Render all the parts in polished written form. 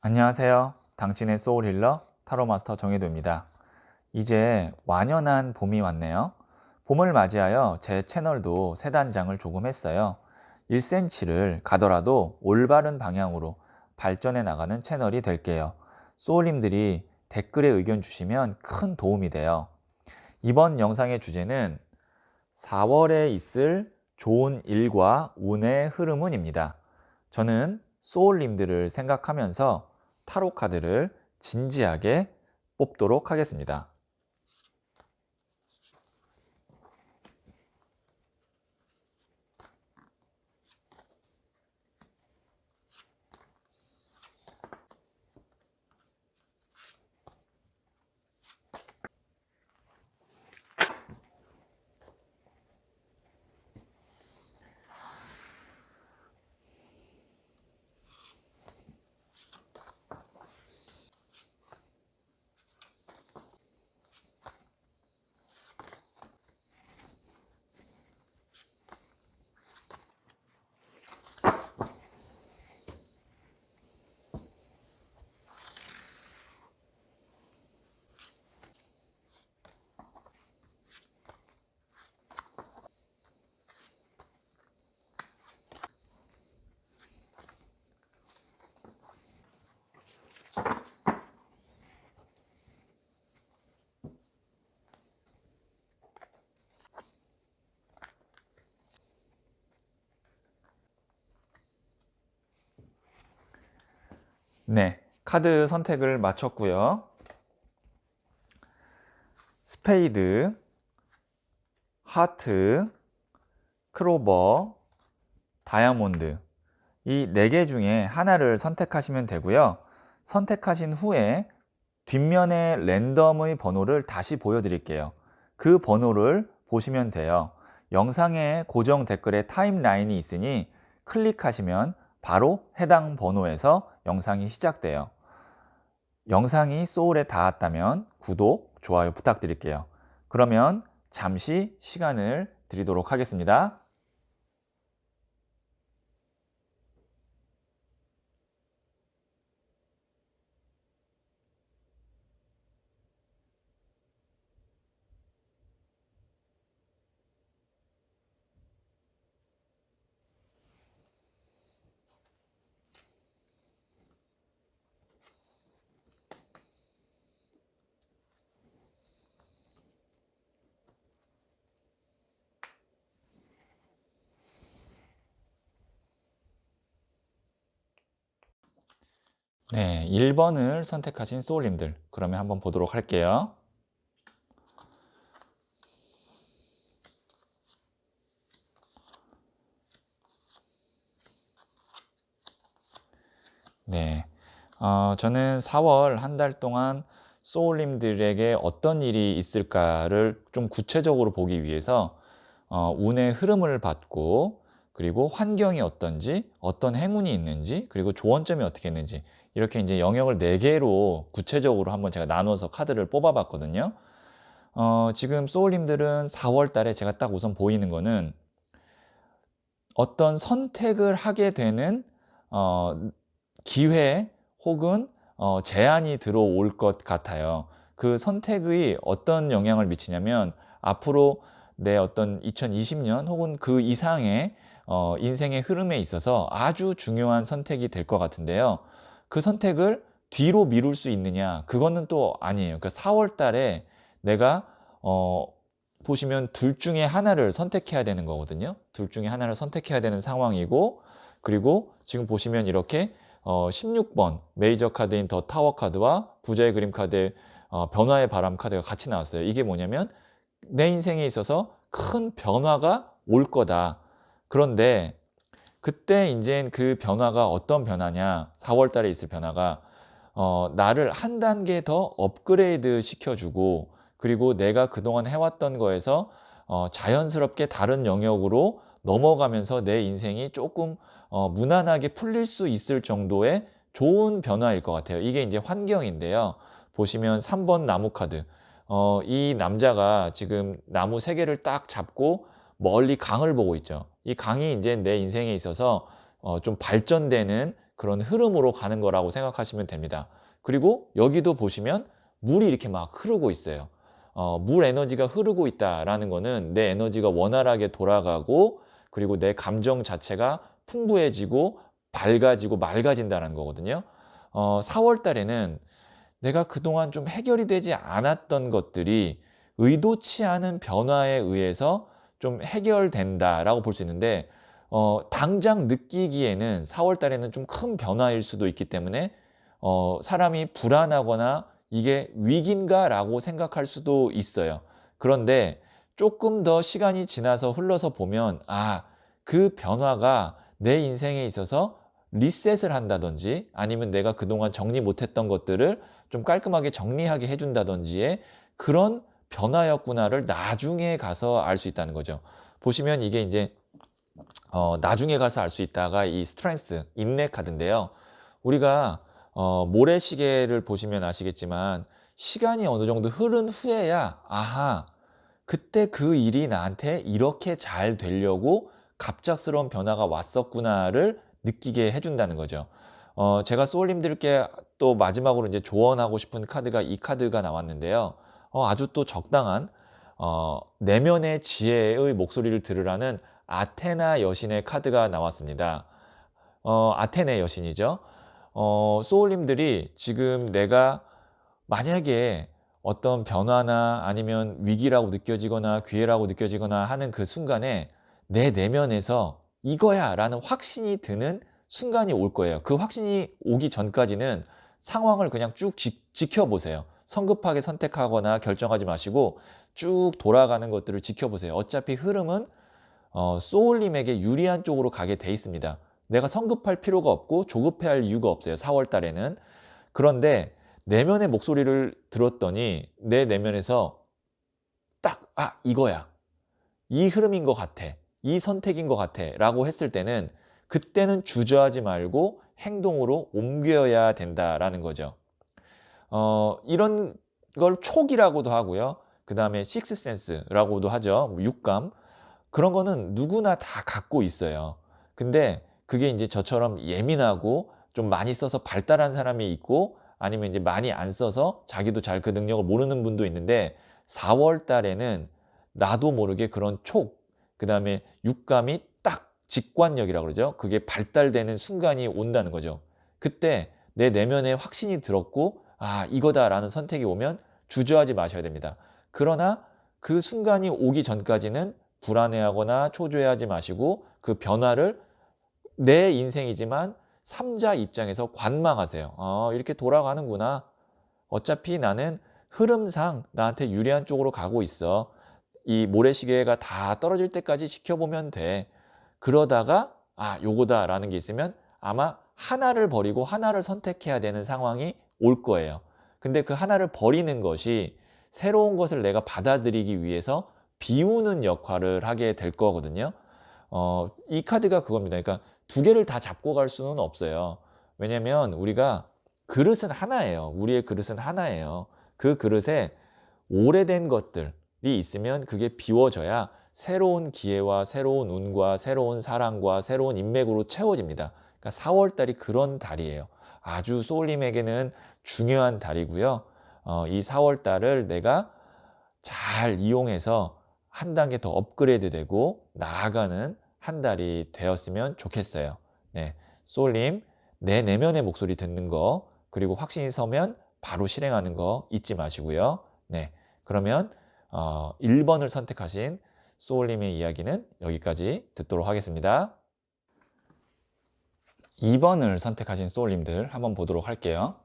안녕하세요. 당신의 소울 힐러 타로 마스터 정혜도입니다. 이제 완연한 봄이 왔네요. 봄을 맞이하여 제 채널도 새 단장을 조금 했어요. 1cm를 가더라도 올바른 방향으로 발전해 나가는 채널이 될게요. 소울님들이 댓글에 의견 주시면 큰 도움이 돼요. 이번 영상의 주제는 4월에 있을 좋은 일과 운의 흐름은입니다. 저는 소울님들을 생각하면서 타로 카드를 진지하게 뽑도록 하겠습니다. 네, 카드 선택을 마쳤고요. 스페이드, 하트, 크로버, 다이아몬드 이 4개 중에 하나를 선택하시면 되고요. 선택하신 후에 뒷면에 랜덤의 번호를 다시 보여드릴게요. 그 번호를 보시면 돼요. 영상에 고정 댓글에 타임라인이 있으니 클릭하시면 바로 해당 번호에서 영상이 시작돼요. 영상이 소울에 닿았다면 구독, 좋아요 부탁드릴게요. 그러면 잠시 시간을 드리도록 하겠습니다. 네, 1번을 선택하신 소울님들 그러면 한번 보도록 할게요. 네, 저는 4월 한 달 동안 소울님들에게 어떤 일이 있을까를 좀 구체적으로 보기 위해서 운의 흐름을 받고 그리고 환경이 어떤지 어떤 행운이 있는지 그리고 조언점이 어떻게 있는지 이렇게 이제 영역을 4개로 구체적으로 한번 제가 나눠서 카드를 뽑아 봤거든요. 지금 소울님들은 4월 달에 제가 딱 우선 보이는 거는 어떤 선택을 하게 되는 어, 기회 혹은 제안이 들어올 것 같아요. 그 선택의 어떤 영향을 미치냐면 앞으로 내 어떤 2020년 혹은 그 이상의 인생의 흐름에 있어서 아주 중요한 선택이 될 것 같은데요. 그 선택을 뒤로 미룰 수 있느냐? 그거는 또 아니에요. 그러니까 4월 달에 내가 어, 보시면 둘 중에 하나를 선택해야 되는 거거든요. 둘 중에 하나를 선택해야 되는 상황이고, 그리고 지금 보시면 이렇게 16번 메이저 카드인 더 타워 카드와 부자의 그림 카드의 변화의 바람 카드가 같이 나왔어요. 이게 뭐냐면 내 인생에 있어서 큰 변화가 올 거다. 그런데 그때 이제 그 변화가 어떤 변화냐, 4월 달에 있을 변화가 나를 한 단계 더 업그레이드 시켜주고, 그리고 내가 그동안 해왔던 거에서 자연스럽게 다른 영역으로 넘어가면서 내 인생이 조금 무난하게 풀릴 수 있을 정도의 좋은 변화일 것 같아요. 이게 이제 환경인데요. 보시면 3번 나무 카드. 이 남자가 지금 나무 3개를 딱 잡고 멀리 강을 보고 있죠. 이 강이 이제 내 인생에 있어서 좀 발전되는 그런 흐름으로 가는 거라고 생각하시면 됩니다. 그리고 여기도 보시면 물이 이렇게 막 흐르고 있어요. 물 에너지가 흐르고 있다라는 거는 내 에너지가 원활하게 돌아가고, 그리고 내 감정 자체가 풍부해지고 밝아지고 맑아진다는 거거든요. 4월 달에는 내가 그동안 좀 해결이 되지 않았던 것들이 의도치 않은 변화에 의해서 좀 해결된다라고 볼 수 있는데, 당장 느끼기에는 4월 달에는 좀 큰 변화일 수도 있기 때문에 사람이 불안하거나 이게 위기인가라고 생각할 수도 있어요. 그런데 조금 더 시간이 지나서 흘러서 보면, 그 변화가 내 인생에 있어서 리셋을 한다든지, 아니면 내가 그동안 정리 못했던 것들을 좀 깔끔하게 정리하게 해준다든지의 그런 변화였구나를 나중에 가서 알 수 있다는 거죠. 보시면 이게 이제 나중에 가서 알 수 있다가 이 스트렝스, 인내 카드인데요. 우리가 모래시계를 보시면 아시겠지만, 시간이 어느 정도 흐른 후에야 그때 그 일이 나한테 이렇게 잘 되려고 갑작스러운 변화가 왔었구나를 느끼게 해준다는 거죠. 제가 소울님들께 또 마지막으로 이제 조언하고 싶은 카드가 이 카드가 나왔는데요. 아주 또 적당한 내면의 지혜의 목소리를 들으라는 아테나 여신의 카드가 나왔습니다. 아테네 여신이죠. 소울님들이 지금 내가 만약에 어떤 변화나 아니면 위기라고 느껴지거나 기회라고 느껴지거나 하는 그 순간에 내 내면에서 이거야 라는 확신이 드는 순간이 올 거예요. 그 확신이 오기 전까지는 상황을 그냥 쭉 지켜보세요. 성급하게 선택하거나 결정하지 마시고 쭉 돌아가는 것들을 지켜보세요. 어차피 흐름은 소울님에게 유리한 쪽으로 가게 돼 있습니다. 내가 성급할 필요가 없고 조급해할 이유가 없어요. 4월 달에는. 그런데 내면의 목소리를 들었더니 내 내면에서 딱 이거야, 이 흐름인 것 같아, 이 선택인 것 같아 라고 했을 때는, 그때는 주저하지 말고 행동으로 옮겨야 된다라는 거죠. 이런 걸 촉이라고도 하고요. 그 다음에 식스센스라고도 하죠. 육감. 그런 거는 누구나 다 갖고 있어요. 근데 그게 이제 저처럼 예민하고 좀 많이 써서 발달한 사람이 있고, 아니면 이제 많이 안 써서 자기도 잘 그 능력을 모르는 분도 있는데, 4월 달에는 나도 모르게 그런 촉, 그 다음에 육감이 딱 직관력이라고 그러죠. 그게 발달되는 순간이 온다는 거죠. 그때 내 내면에 확신이 들었고, 이거다라는 선택이 오면 주저하지 마셔야 됩니다. 그러나 그 순간이 오기 전까지는 불안해하거나 초조해하지 마시고, 그 변화를 내 인생이지만 3자 입장에서 관망하세요. 이렇게 돌아가는구나. 어차피 나는 흐름상 나한테 유리한 쪽으로 가고 있어. 이 모래시계가 다 떨어질 때까지 지켜보면 돼. 그러다가 요거다라는 게 있으면 아마 하나를 버리고 하나를 선택해야 되는 상황이 올 거예요. 근데 그 하나를 버리는 것이 새로운 것을 내가 받아들이기 위해서 비우는 역할을 하게 될 거거든요. 이 카드가 그겁니다. 그러니까 두 개를 다 잡고 갈 수는 없어요. 왜냐면 우리가 그릇은 하나예요. 우리의 그릇은 하나예요. 그 그릇에 오래된 것들이 있으면 그게 비워져야 새로운 기회와 새로운 운과 새로운 사랑과 새로운 인맥으로 채워집니다. 그러니까 4월 달이 그런 달이에요. 아주 소울님에게는 중요한 달이고요. 이 4월 달을 내가 잘 이용해서 한 단계 더 업그레이드 되고 나아가는 한 달이 되었으면 좋겠어요. 네, 소울님, 내 내면의 목소리 듣는 거, 그리고 확신이 서면 바로 실행하는 거 잊지 마시고요. 네, 그러면 1번을 선택하신 소울님의 이야기는 여기까지 듣도록 하겠습니다. 2번을 선택하신 소울님들 한번 보도록 할게요.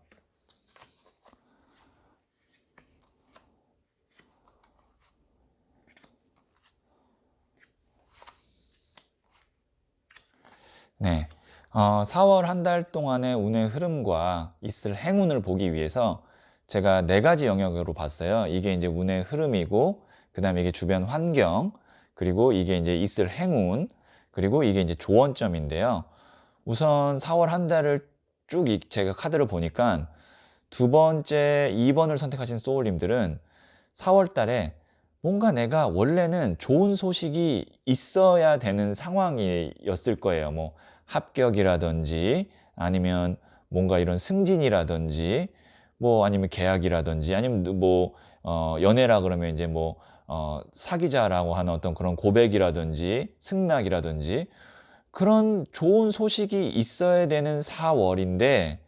네, 4월 한 달 동안의 운의 흐름과 있을 행운을 보기 위해서 제가 네 가지 영역으로 봤어요. 이게 이제 운의 흐름이고, 그 다음에 이게 주변 환경, 그리고 이게 이제 있을 행운, 그리고 이게 이제 조언점인데요. 우선 4월 한 달을 쭉 제가 카드를 보니까 두 번째 2번을 선택하신 소울님들은 4월 달에 뭔가 내가 원래는 좋은 소식이 있어야 되는 상황이었을 거예요. 뭐 합격이라든지 아니면 뭔가 이런 승진이라든지 뭐 아니면 계약이라든지 아니면 뭐 연애라 그러면 이제 뭐 사귀자라고 하는 어떤 그런 고백이라든지 승낙이라든지 그런 좋은 소식이 있어야 되는 4월인데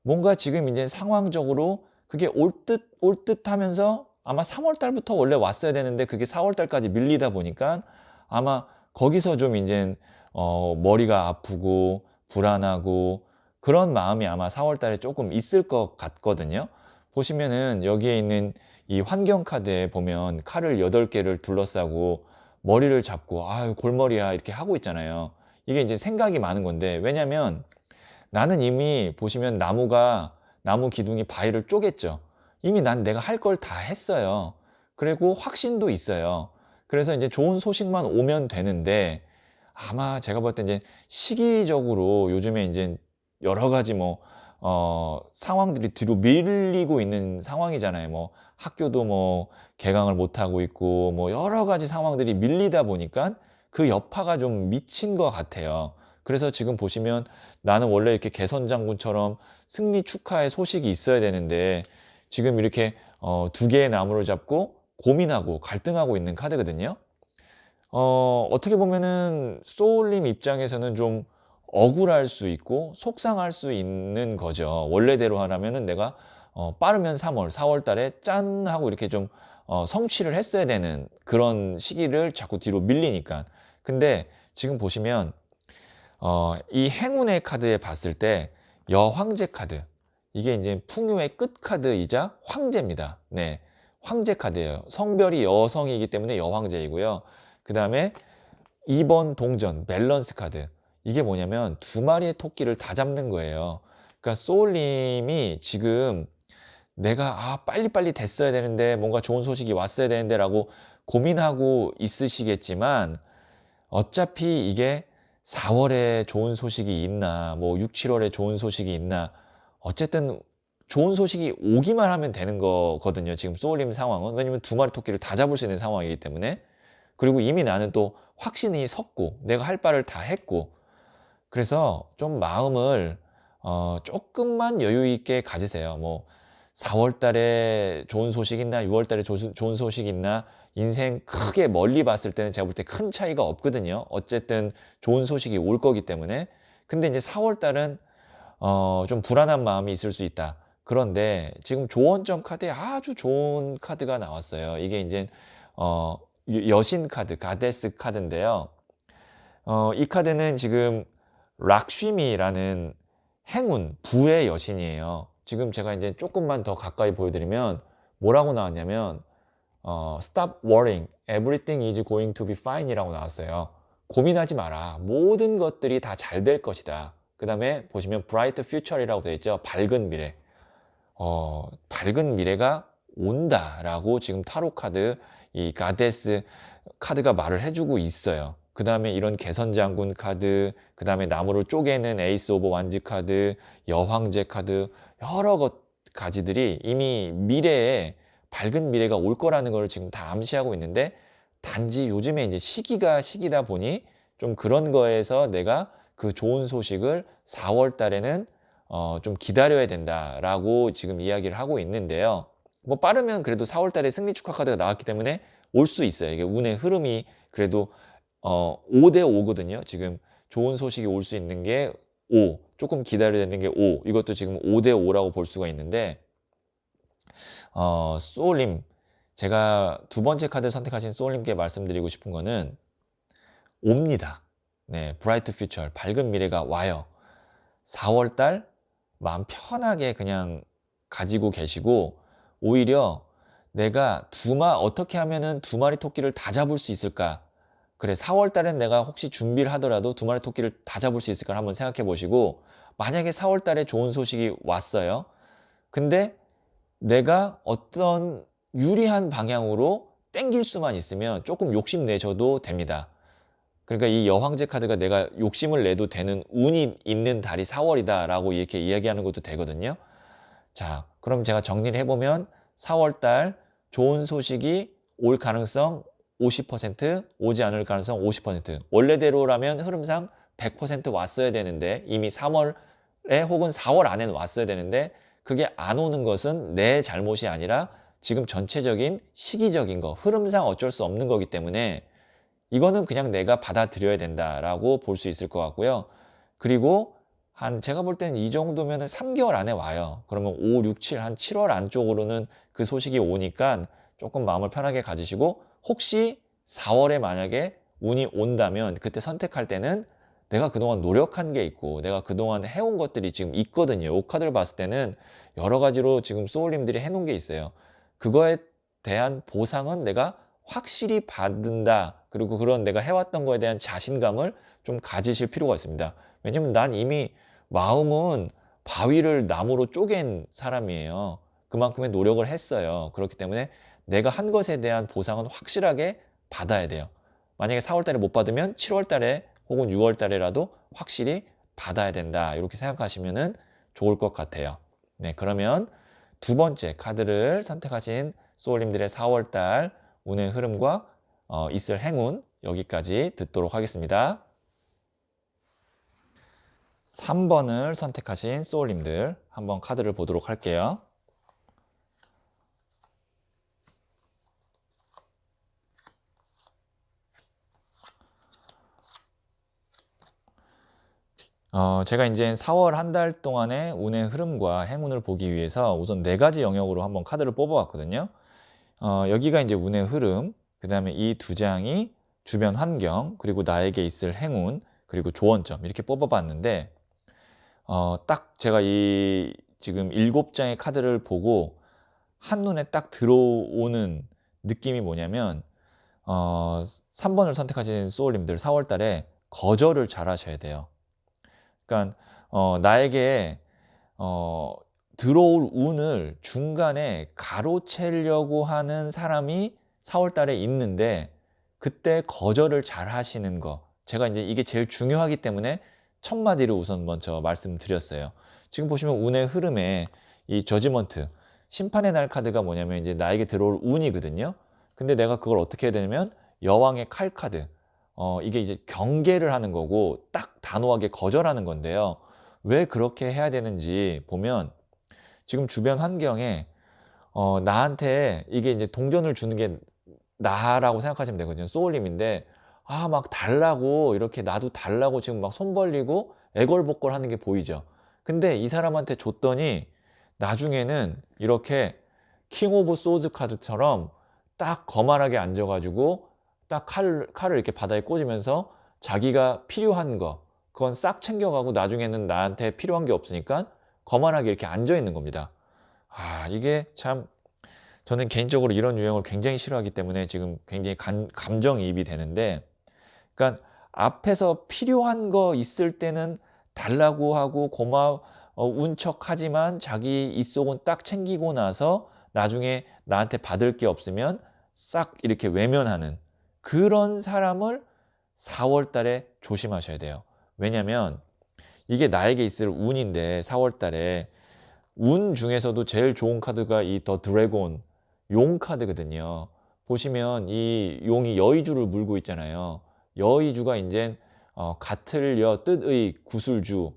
뭔가 지금 이제 상황적으로 그게 올 듯 하면서 아마 3월 달부터 원래 왔어야 되는데 그게 4월 달까지 밀리다 보니까 아마 거기서 좀 이제 머리가 아프고 불안하고 그런 마음이 아마 4월 달에 조금 있을 것 같거든요. 보시면은 여기에 있는 이 환경 카드에 보면 칼을 8개를 둘러싸고 머리를 잡고 아유 골머리야 이렇게 하고 있잖아요. 이게 이제 생각이 많은 건데 왜냐면 나는 이미 보시면 나무 기둥이 바위를 쪼갰죠. 이미 난 내가 할 걸 다 했어요. 그리고 확신도 있어요. 그래서 이제 좋은 소식만 오면 되는데 아마 제가 볼 때 이제 시기적으로 요즘에 이제 여러 가지 뭐 상황들이 뒤로 밀리고 있는 상황이잖아요. 뭐 학교도 뭐 개강을 못 하고 있고 뭐 여러 가지 상황들이 밀리다 보니까 그 여파가 좀 미친 것 같아요. 그래서 지금 보시면 나는 원래 이렇게 개선 장군처럼 승리 축하의 소식이 있어야 되는데 지금 이렇게 두 개의 나무를 잡고 고민하고 갈등하고 있는 카드거든요. 어떻게 보면은 소울님 입장에서는 좀 억울할 수 있고 속상할 수 있는 거죠. 원래대로 하라면은 내가 빠르면 3월, 4월 달에 짠 하고 이렇게 좀 성취를 했어야 되는 그런 시기를 자꾸 뒤로 밀리니까. 근데 지금 보시면 이 행운의 카드에 봤을 때 여황제 카드 이게 이제 풍요의 끝 카드이자 황제입니다. 네, 황제 카드예요. 성별이 여성이기 때문에 여황제이고요. 그 다음에 2번 동전 밸런스 카드 이게 뭐냐면 두 마리의 토끼를 다 잡는 거예요. 그러니까 소울님이 지금 내가 빨리빨리 됐어야 되는데 뭔가 좋은 소식이 왔어야 되는데 라고 고민하고 있으시겠지만 어차피 이게 4월에 좋은 소식이 있나, 뭐 6, 7월에 좋은 소식이 있나, 어쨌든 좋은 소식이 오기만 하면 되는 거거든요. 지금 소울님 상황은. 왜냐면 두 마리 토끼를 다 잡을 수 있는 상황이기 때문에. 그리고 이미 나는 또 확신이 섰고, 내가 할 바를 다 했고, 그래서 좀 마음을 조금만 여유 있게 가지세요. 뭐 4월 달에 좋은 소식 있나, 6월 달에 좋은 소식 있나, 인생 크게 멀리 봤을 때는 제가 볼 때 큰 차이가 없거든요. 어쨌든 좋은 소식이 올 거기 때문에. 근데 이제 4월 달은 좀 불안한 마음이 있을 수 있다. 그런데 지금 조언점 카드에 아주 좋은 카드가 나왔어요. 이게 이제 어, 여신 카드, 가데스 카드인데요. 이 카드는 지금 락쉬미라는 행운, 부의 여신이에요. 지금 제가 이제 조금만 더 가까이 보여드리면 뭐라고 나왔냐면 Stop worrying, everything is going to be fine 이라고 나왔어요. 고민하지 마라. 모든 것들이 다 잘 될 것이다. 그 다음에 보시면 bright future이라고 되어 있죠. 밝은 미래. 밝은 미래가 온다라고 지금 타로 카드, 이 가데스 카드가 말을 해주고 있어요. 그 다음에 이런 개선장군 카드, 그 다음에 나무를 쪼개는 에이스 오브 완즈 카드, 여황제 카드, 여러 가지들이 이미 미래에 밝은 미래가 올 거라는 걸 지금 다 암시하고 있는데 단지 요즘에 이제 시기다 보니 좀 그런 거에서 내가 그 좋은 소식을 4월 달에는 좀 기다려야 된다라고 지금 이야기를 하고 있는데요. 뭐 빠르면 그래도 4월 달에 승리 축하 카드가 나왔기 때문에 올 수 있어요. 이게 운의 흐름이 그래도 5대 5거든요. 지금 좋은 소식이 올 수 있는 게 5, 조금 기다려야 되는 게 5. 이것도 지금 5대 5라고 볼 수가 있는데 소울님, 제가 두 번째 카드 선택하신 소울님께 말씀드리고 싶은 거는 옵니다. 네, 브라이트 퓨처, 밝은 미래가 와요. 4월 달 마음 편하게 그냥 가지고 계시고 오히려 내가 어떻게 하면은 두 마리 토끼를 다 잡을 수 있을까? 그래, 4월 달엔 내가 혹시 준비를 하더라도 두 마리 토끼를 다 잡을 수 있을까 한번 생각해 보시고 만약에 4월 달에 좋은 소식이 왔어요. 근데 내가 어떤 유리한 방향으로 땡길 수만 있으면 조금 욕심내셔도 됩니다. 그러니까 이 여황제 카드가 내가 욕심을 내도 되는 운이 있는 달이 4월이다 라고 이렇게 이야기하는 것도 되거든요. 자, 그럼 제가 정리를 해보면 4월 달 좋은 소식이 올 가능성 50%, 오지 않을 가능성 50%. 원래대로라면 흐름상 100% 왔어야 되는데 이미 3월 혹은 4월 안에는 왔어야 되는데 그게 안 오는 것은 내 잘못이 아니라 지금 전체적인 시기적인 거, 흐름상 어쩔 수 없는 거기 때문에 이거는 그냥 내가 받아들여야 된다라고 볼 수 있을 것 같고요. 그리고 제가 볼 때는 이 정도면 3개월 안에 와요. 그러면 5, 6, 7, 한 7월 안쪽으로는 그 소식이 오니까 조금 마음을 편하게 가지시고, 혹시 4월에 만약에 운이 온다면 그때 선택할 때는 내가 그동안 노력한 게 있고 내가 그동안 해온 것들이 지금 있거든요. 이 카드를 봤을 때는 여러 가지로 지금 소울님들이 해놓은 게 있어요. 그거에 대한 보상은 내가 확실히 받는다. 그리고 그런 내가 해왔던 거에 대한 자신감을 좀 가지실 필요가 있습니다. 왜냐면 난 이미 마음은 바위를 나무로 쪼갠 사람이에요. 그만큼의 노력을 했어요. 그렇기 때문에 내가 한 것에 대한 보상은 확실하게 받아야 돼요. 만약에 4월 달에 못 받으면 7월 달에 혹은 6월 달에라도 확실히 받아야 된다. 이렇게 생각하시면 좋을 것 같아요. 네, 그러면 두 번째 카드를 선택하신 소울님들의 4월 달 운의 흐름과 있을 행운, 여기까지 듣도록 하겠습니다. 3번을 선택하신 소울님들 한번 카드를 보도록 할게요. 제가 이제 4월 한 달 동안의 운의 흐름과 행운을 보기 위해서 우선 네 가지 영역으로 한번 카드를 뽑아봤거든요. 여기가 이제 운의 흐름, 그 다음에 이 두 장이 주변 환경, 그리고 나에게 있을 행운, 그리고 조언점, 이렇게 뽑아봤는데, 딱 제가 이 지금 7장의 카드를 보고 한눈에 딱 들어오는 느낌이 뭐냐면, 3번을 선택하신 소울님들 4월 달에 거절을 잘 하셔야 돼요. 그러니까 나에게 어, 들어올 운을 중간에 가로채려고 하는 사람이 4월 달에 있는데 그때 거절을 잘 하시는 거. 제가 이제 이게 제일 중요하기 때문에 첫 마디를 우선 먼저 말씀드렸어요. 지금 보시면 운의 흐름에 이 저지먼트, 심판의 날 카드가 뭐냐면 이제 나에게 들어올 운이거든요. 근데 내가 그걸 어떻게 해야 되냐면 여왕의 칼 카드. 이게 이제 경계를 하는 거고 딱 단호하게 거절하는 건데요. 왜 그렇게 해야 되는지 보면 지금 주변 환경에 나한테 이게 이제 동전을 주는 게 나라고 생각하시면 되거든요. 소울님인데 막 달라고 이렇게 나도 달라고 지금 막 손 벌리고 애걸복걸 하는 게 보이죠. 근데 이 사람한테 줬더니 나중에는 이렇게 킹 오브 소즈 카드처럼 딱 거만하게 앉아가지고 딱 칼을 이렇게 바닥에 꽂으면서 자기가 필요한 거 그건 싹 챙겨가고 나중에는 나한테 필요한 게 없으니까 거만하게 이렇게 앉아 있는 겁니다. 이게 참 저는 개인적으로 이런 유형을 굉장히 싫어하기 때문에 지금 굉장히 감정이입이 되는데, 그러니까 앞에서 필요한 거 있을 때는 달라고 하고 고마운 척하지만 자기 입속은 딱 챙기고 나서 나중에 나한테 받을 게 없으면 싹 이렇게 외면하는 그런 사람을 4월 달에 조심하셔야 돼요. 왜냐면 이게 나에게 있을 운인데 4월 달에 운 중에서도 제일 좋은 카드가 이 더 드래곤 용 카드거든요. 보시면 이 용이 여의주를 물고 있잖아요. 여의주가 이제 같을 여 뜻의 구슬주,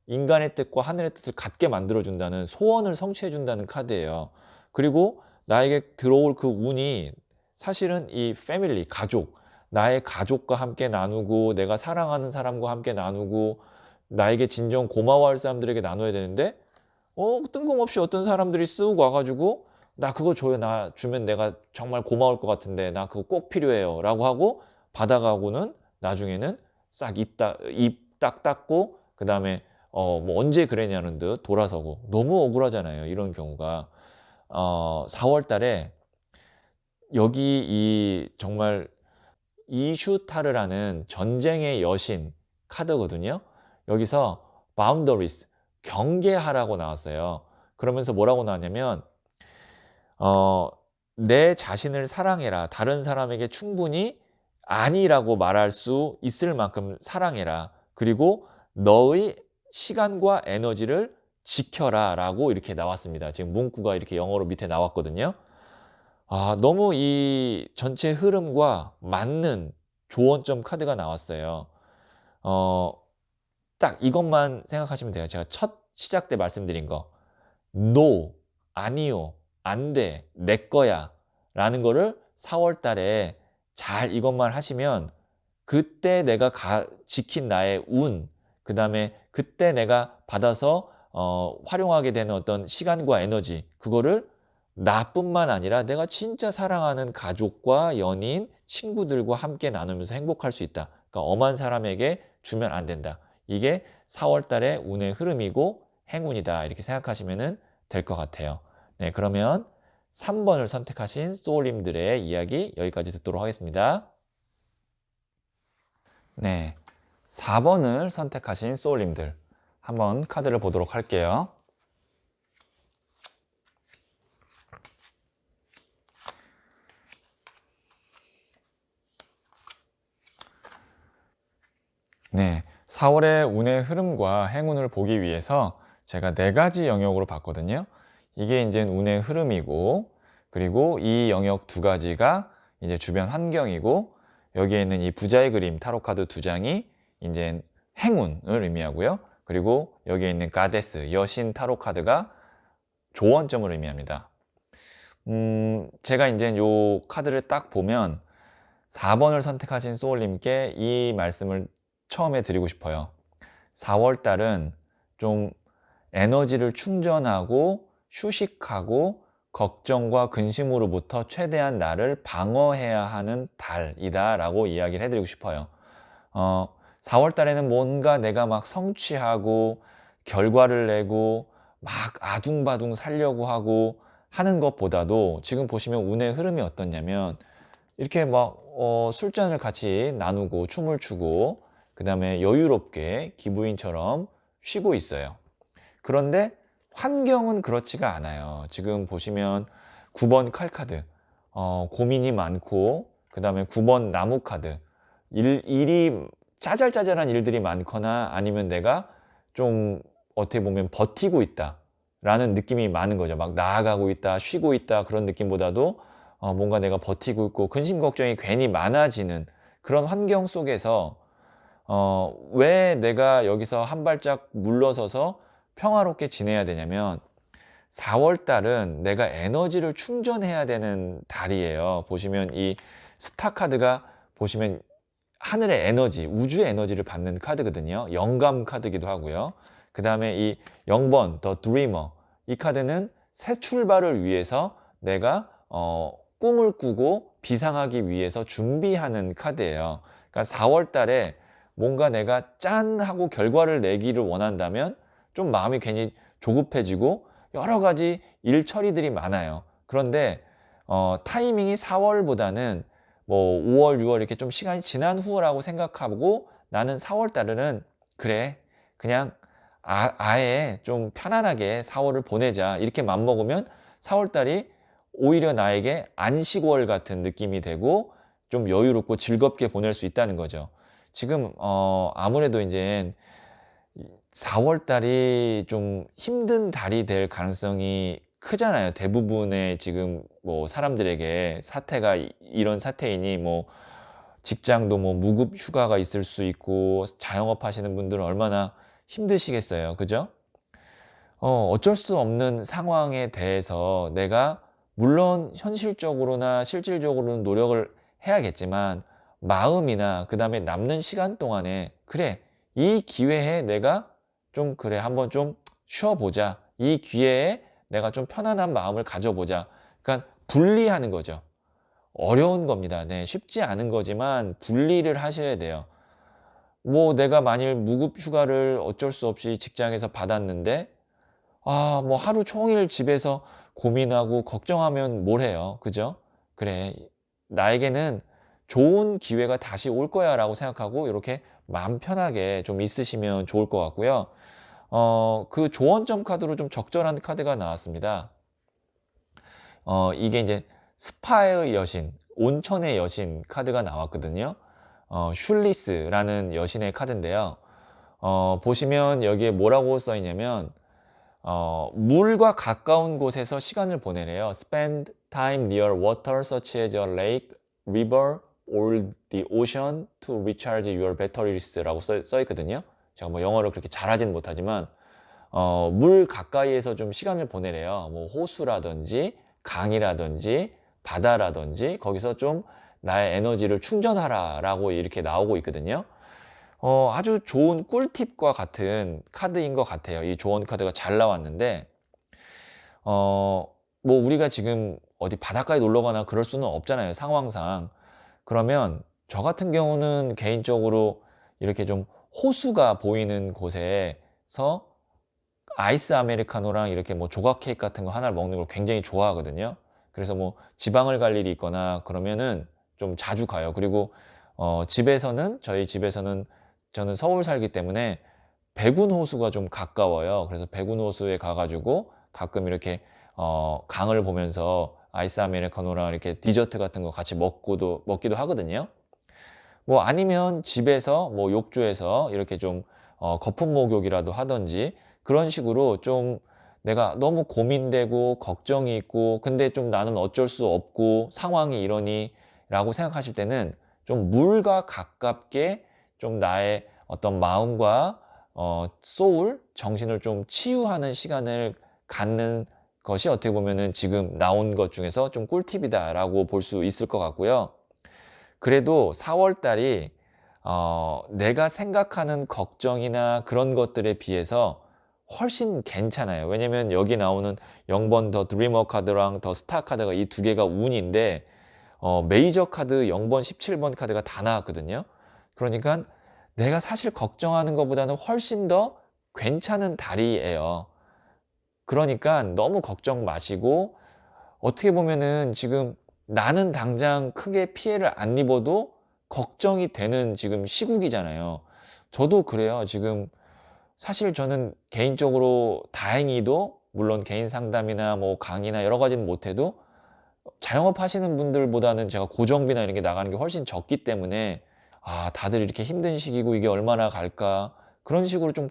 인간의 뜻과 하늘의 뜻을 같게 만들어준다는 소원을 성취해준다는 카드예요. 그리고 나에게 들어올 그 운이 사실은 이 패밀리, 가족, 나의 가족과 함께 나누고 내가 사랑하는 사람과 함께 나누고 나에게 진정 고마워할 사람들에게 나눠야 되는데 뜬금없이 어떤 사람들이 쓱 와가지고 나 그거 줘요. 나 주면 내가 정말 고마울 것 같은데 나 그거 꼭 필요해요. 라고 하고 받아가고는 나중에는 싹 입 딱 닦고 그 다음에 뭐 언제 그랬냐는 듯 돌아서고 너무 억울하잖아요. 이런 경우가 4월 달에 여기 이 정말 이슈타르라는 전쟁의 여신 카드거든요. 여기서 boundaries 경계하라고 나왔어요. 그러면서 뭐라고 나왔냐면 내 자신을 사랑해라. 다른 사람에게 충분히 아니라고 말할 수 있을 만큼 사랑해라. 그리고 너의 시간과 에너지를 지켜라 라고 이렇게 나왔습니다. 지금 문구가 이렇게 영어로 밑에 나왔거든요. 너무 이 전체 흐름과 맞는 조언점 카드가 나왔어요. 어, 딱 이것만 생각하시면 돼요. 제가 첫 시작 때 말씀드린 거. No, 아니요, 안 돼, 내 거야 라는 거를 4월 달에 잘 이것만 하시면 그때 내가 지킨 나의 운, 그 다음에 그때 내가 받아서 활용하게 되는 어떤 시간과 에너지, 그거를 나뿐만 아니라 내가 진짜 사랑하는 가족과 연인, 친구들과 함께 나누면서 행복할 수 있다. 그러니까 엄한 사람에게 주면 안 된다. 이게 4월 달의 운의 흐름이고 행운이다. 이렇게 생각하시면 될 것 같아요. 네, 그러면 3번을 선택하신 소울님들의 이야기 여기까지 듣도록 하겠습니다. 네, 4번을 선택하신 소울님들 한번 카드를 보도록 할게요. 네, 4월의 운의 흐름과 행운을 보기 위해서 제가 4가지 영역으로 봤거든요. 이게 이제 운의 흐름이고, 그리고 이 영역 2가지가 이제 주변 환경이고, 여기에 있는 이 부자의 그림 타로 카드 2장이 이제 행운을 의미하고요. 그리고 여기에 있는 가데스 여신 타로 카드가 조언점을 의미합니다. 제가 이제 요 카드를 딱 보면 4번을 선택하신 소울님께 이 말씀을 처음에 드리고 싶어요. 4월 달은 좀 에너지를 충전하고 휴식하고 걱정과 근심으로부터 최대한 나를 방어해야 하는 달이다 라고 이야기를 해드리고 싶어요. 4월 달에는 뭔가 내가 막 성취하고 결과를 내고 막 아둥바둥 살려고 하고 하는 것보다도 지금 보시면 운의 흐름이 어떻냐면 이렇게 막 술잔을 같이 나누고 춤을 추고 그 다음에 여유롭게 기부인처럼 쉬고 있어요. 그런데 환경은 그렇지가 않아요. 지금 보시면 9번 칼카드 고민이 많고 그 다음에 9번 나무 카드 일이 짜잘짜잘한 일들이 많거나 아니면 내가 좀 어떻게 보면 버티고 있다 라는 느낌이 많은 거죠. 막 나아가고 있다 쉬고 있다 그런 느낌보다도 뭔가 내가 버티고 있고 근심 걱정이 괜히 많아지는 그런 환경 속에서 왜 내가 여기서 한 발짝 물러서서 평화롭게 지내야 되냐면 4월 달은 내가 에너지를 충전해야 되는 달이에요. 보시면 이 스타 카드가 보시면 하늘의 에너지, 우주의 에너지를 받는 카드거든요. 영감 카드기도 하고요. 그 다음에 이 0번, 더 드리머. 이 카드는 새 출발을 위해서 내가 꿈을 꾸고 비상하기 위해서 준비하는 카드예요. 그러니까 4월 달에 뭔가 내가 짠 하고 결과를 내기를 원한다면 좀 마음이 괜히 조급해지고 여러 가지 일 처리들이 많아요. 그런데 타이밍이 4월보다는 뭐 5월, 6월 이렇게 좀 시간이 지난 후라고 생각하고 나는 4월 달에는 그래 그냥 아예 좀 편안하게 4월을 보내자 이렇게 맘먹으면 4월 달이 오히려 나에게 안식월 같은 느낌이 되고 좀 여유롭고 즐겁게 보낼 수 있다는 거죠. 지금 아무래도 이제 4월 달이 좀 힘든 달이 될 가능성이 크잖아요. 대부분의 지금 뭐 사람들에게 사태가 이런 사태이니 뭐 직장도 뭐 무급 휴가가 있을 수 있고 자영업 하시는 분들은 얼마나 힘드시겠어요. 그죠? 어쩔 수 없는 상황에 대해서 내가 물론 현실적으로나 실질적으로는 노력을 해야겠지만 마음이나 그 다음에 남는 시간 동안에 그래 이 기회에 내가 좀 그래 한번 좀 쉬어보자 이 기회에 내가 좀 편안한 마음을 가져보자 그러니까 분리하는 거죠. 어려운 겁니다. 네, 쉽지 않은 거지만 분리를 하셔야 돼요. 뭐 내가 만일 무급 휴가를 어쩔 수 없이 직장에서 받았는데 뭐 하루 종일 집에서 고민하고 걱정하면 뭘 해요. 그죠? 그래. 나에게는 좋은 기회가 다시 올 거야 라고 생각하고 이렇게 마음 편하게 좀 있으시면 좋을 것 같고요. 그 조언점 카드로 좀 적절한 카드가 나왔습니다. 이게 이제 스파의 여신, 온천의 여신 카드가 나왔거든요. 슐리스라는 여신의 카드인데요. 보시면 여기에 뭐라고 써 있냐면 물과 가까운 곳에서 시간을 보내래요. Spend time near water such as a lake, river, or the ocean to recharge your batteries라고 써 있거든요. 제가 뭐 영어를 그렇게 잘하지는 못하지만 물 가까이에서 좀 시간을 보내래요. 뭐 호수라든지 강이라든지 바다라든지 거기서 좀 나의 에너지를 충전하라라고 이렇게 나오고 있거든요. 아주 좋은 꿀팁과 같은 카드인 것 같아요. 이 조언 카드가 잘 나왔는데 뭐 우리가 지금 어디 바닷가에 놀러 가나 그럴 수는 없잖아요, 상황상. 그러면 저 같은 경우는 개인적으로 이렇게 좀 호수가 보이는 곳에서 아이스 아메리카노랑 이렇게 뭐 조각 케이크 같은 거 하나를 먹는 걸 굉장히 좋아하거든요. 그래서 뭐 지방을 갈 일이 있거나 그러면은 좀 자주 가요. 그리고 저희 집에서는 저는 서울 살기 때문에 백운 호수가 좀 가까워요. 그래서 백운 호수에 가가지고 가끔 이렇게 강을 보면서 아이스 아메리카노랑 이렇게 디저트 같은 거 같이 먹기도 하거든요. 뭐 아니면 집에서 뭐 욕조에서 이렇게 좀 거품 목욕이라도 하든지 그런 식으로 좀 내가 너무 고민되고 걱정이 있고 근데 좀 나는 어쩔 수 없고 상황이 이러니 라고 생각하실 때는 좀 물과 가깝게 좀 나의 어떤 마음과 소울, 정신을 좀 치유하는 시간을 갖는 것이 어떻게 보면은 지금 나온 것 중에서 좀 꿀팁이다라고 볼 수 있을 것 같고요. 그래도 4월 달이 내가 생각하는 걱정이나 그런 것들에 비해서 훨씬 괜찮아요. 왜냐면 여기 나오는 0번 더 드리머 카드랑 더 스타 카드가 이 두 개가 운인데 메이저 카드 0번, 17번 카드가 다 나왔거든요. 그러니까 내가 사실 걱정하는 것보다는 훨씬 더 괜찮은 달이에요. 그러니까 너무 걱정 마시고 어떻게 보면은 지금 나는 당장 크게 피해를 안 입어도 걱정이 되는 지금 시국이잖아요. 저도 그래요. 지금 사실 저는 개인적으로 다행히도 물론 개인 상담이나 뭐 강의나 여러 가지는 못해도 자영업 하시는 분들보다는 제가 고정비나 이런 게 나가는 게 훨씬 적기 때문에 다들 이렇게 힘든 시기고 이게 얼마나 갈까 그런 식으로 좀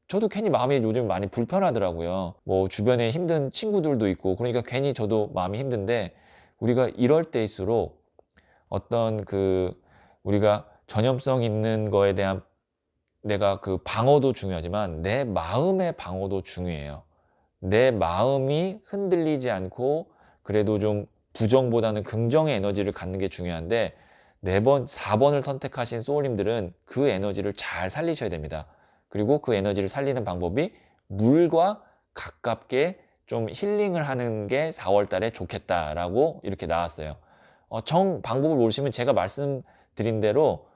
저도 괜히 마음이 요즘 많이 불편하더라고요. 뭐 주변에 힘든 친구들도 있고 그러니까 괜히 저도 마음이 힘든데 우리가 이럴 때일수록 어떤 우리가 전염성 있는 거에 대한 내가 방어도 중요하지만 내 마음의 방어도 중요해요. 내 마음이 흔들리지 않고 그래도 좀 부정보다는 긍정의 에너지를 갖는 게 중요한데 4번, 4번을 선택하신 소울님들은 그 에너지를 잘 살리셔야 됩니다. 그리고 그 에너지를 살리는 방법이 물과 가깝게 좀 힐링을 하는 게 4월 달에 좋겠다라고 이렇게 나왔어요. 방법을 모르시면 제가 말씀드린 대로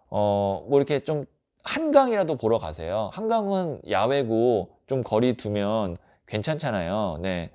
뭐 이렇게 좀 한강이라도 보러 가세요. 한강은 야외고 좀 거리 두면 괜찮잖아요. 네.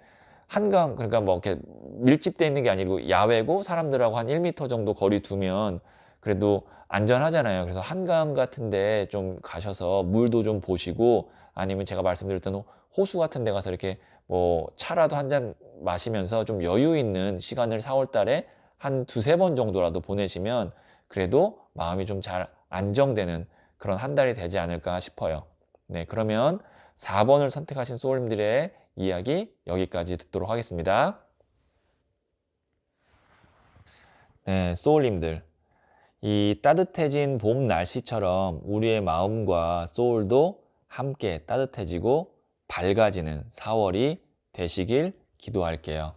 한강 그러니까 뭐 이렇게 밀집돼 있는 게 아니고 야외고 사람들하고 한 1m 정도 거리 두면 그래도 안전하잖아요. 그래서 한강 같은 데 좀 가셔서 물도 좀 보시고 아니면 제가 말씀드렸던 호수 같은 데 가서 이렇게 뭐 차라도 한 잔 마시면서 좀 여유 있는 시간을 4월 달에 한 두세 번 정도라도 보내시면 그래도 마음이 좀 잘 안정되는 그런 한 달이 되지 않을까 싶어요. 네, 그러면 4번을 선택하신 소울님들의 이야기 여기까지 듣도록 하겠습니다. 네, 소울님들. 이 따뜻해진 봄 날씨처럼 우리의 마음과 소울도 함께 따뜻해지고 밝아지는 4월이 되시길 기도할게요.